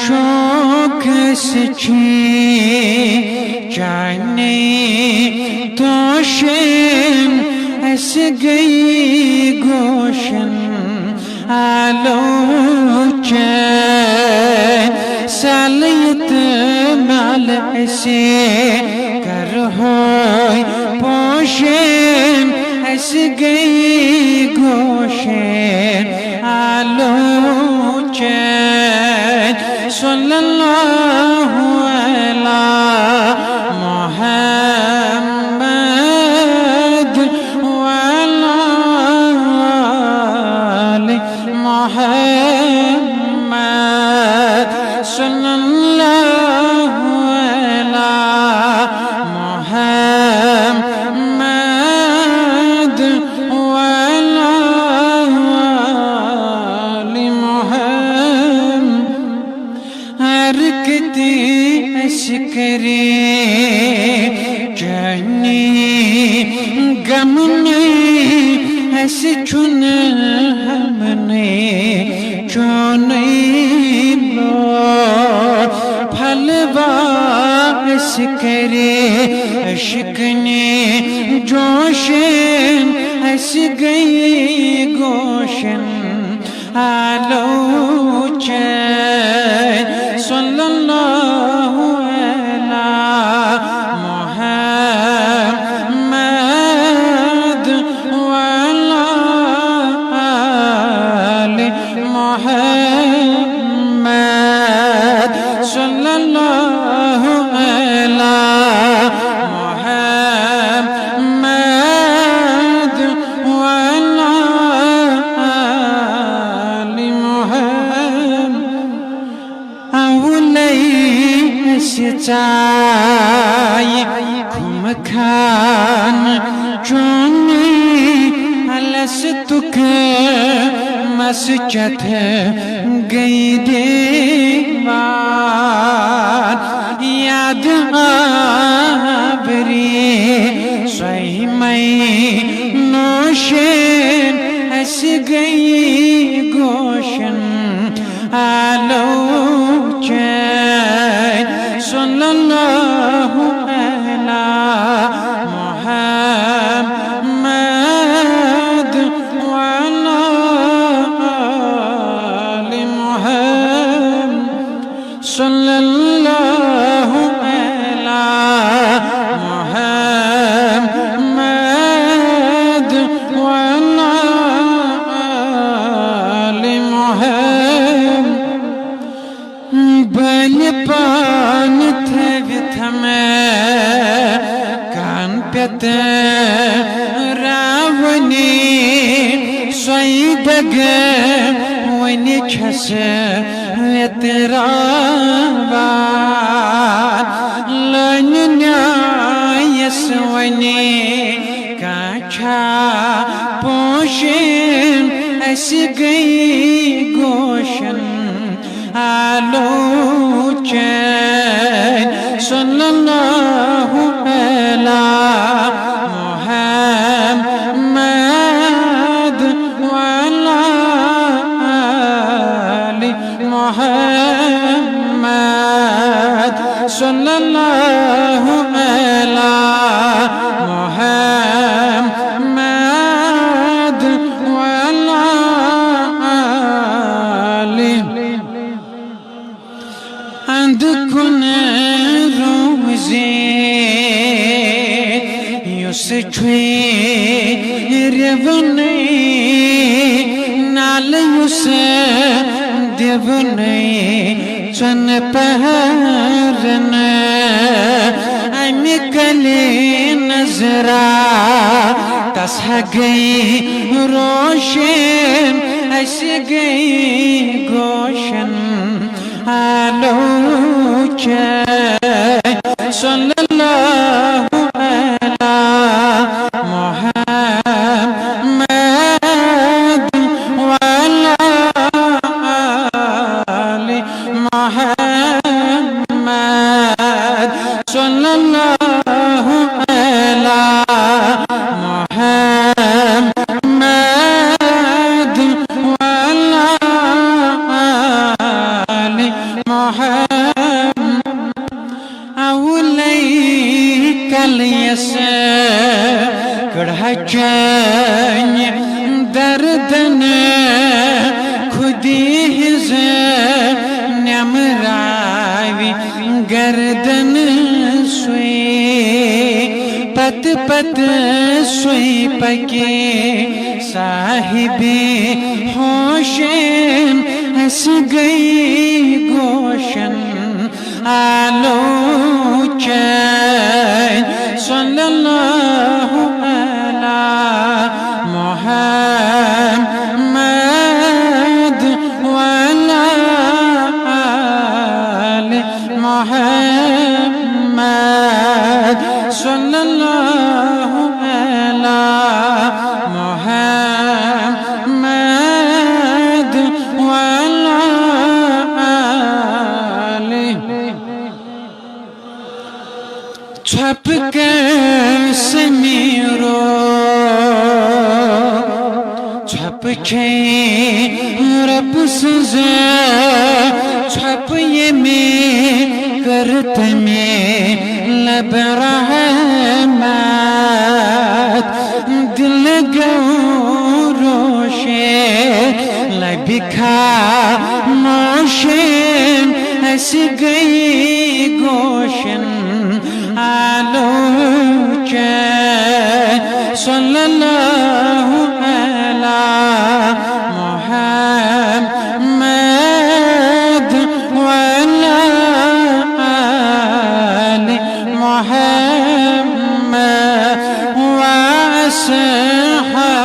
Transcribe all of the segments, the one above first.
शौक से जाने तोशन ऐसे गई गोशन आलोचन सालियत माल ऐसे कर हो पोशन ऐसे गई गोशन आलोचन सल्लल्लाहु अलैहि मुहम्मद वअला आलि मुहम्मद सल्लल्लाहु अलैहि मुहम्मद वअला आलि मुहम्मद हरकते अशकरे जाने गम में ऐसे चुन हमने चुने लो फलवा अशकरे अशकने जोशन ऐसे गई गोशन आलोचन सल्लल्लाहु अलैहि मुहम्मद वअला आलि मुहम्मद सल्लल्लाहु अलैहि मुहम्मद वअला आलि चाय खुम खान चुनी अलस तुक मस्जद गई देवान याद आबरी सही मई नौशन ऐस गई गोशन आलोचन सल्लल्लाहु अलैहि मुहम्मद वअला आलि मुहम्मद सल्लल्लाहु अलैहि मुहम्मद वअला आलि मुहम्मद बल पान थे विथमे कान पेत रावनी स्वैदग वनि छस वेतरावा लन न्यायस वनि काछा पोशन ऐसी गई गोशन आलोचन सल्लल्लाहु अलैहि मुहम्मद वअला आलि मुहम्मद सल्लल्लाहु अलैहि मुहम्मद वअला आलि अंधकुन रोज़े युसठे रेवने नाल युस देवने चन पहरन अमिकले नजरा तस गई रोशन ऐसे गई गोशन आलोचन सल्लल्लाहु अलैहि मुहम्मद वअला आलि मुहम्मद सल्लल्लाहु अलैहि मुहम्मद वअला आलि अवलै कलियस कढ़चन दर्दन खुदी हिज नमरावी गर्दन सुई पत पत सुई पके साहिबे होशन हंस गई गोशन आलोचन सल्लल्लाहु अला मुहम्मद वअला आलि मुहम्मद सल्लल्लाहु अला मुहम्मद वअला आलि छप कर समीरो छप छे रब सजा छप ये में करत में लब रहमत दिल गौरोशे लबिखा मोशन हंस गई गोशन आलोचन सल्लल्लाहु अला मुहम्मद वअला आलि मुहम्मद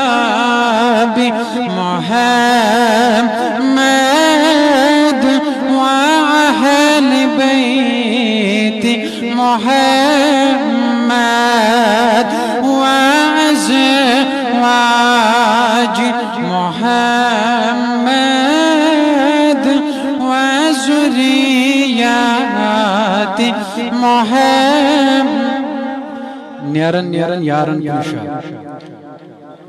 वअस्हाबि मुहम्मद वअहलि बैति मुहम्मद वअज़वाज मुहम्मद वज़ुर्रिय्यात मुहम्मद। न्यारन न्यारन यारन पुरुषा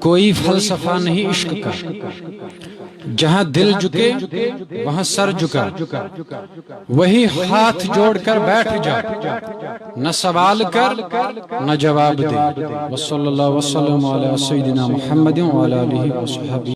कोई फलसफा नहीं इश्क का, जहां दिल झुके वहां सर झुका, वही हाथ जोड़कर बैठ जा, न सवाल कर न जवाब दे। वसल्लल्लाहु वसल्लम अला सय्यिदिना मुहम्मदिन व अला आलिहि व सहबिहि।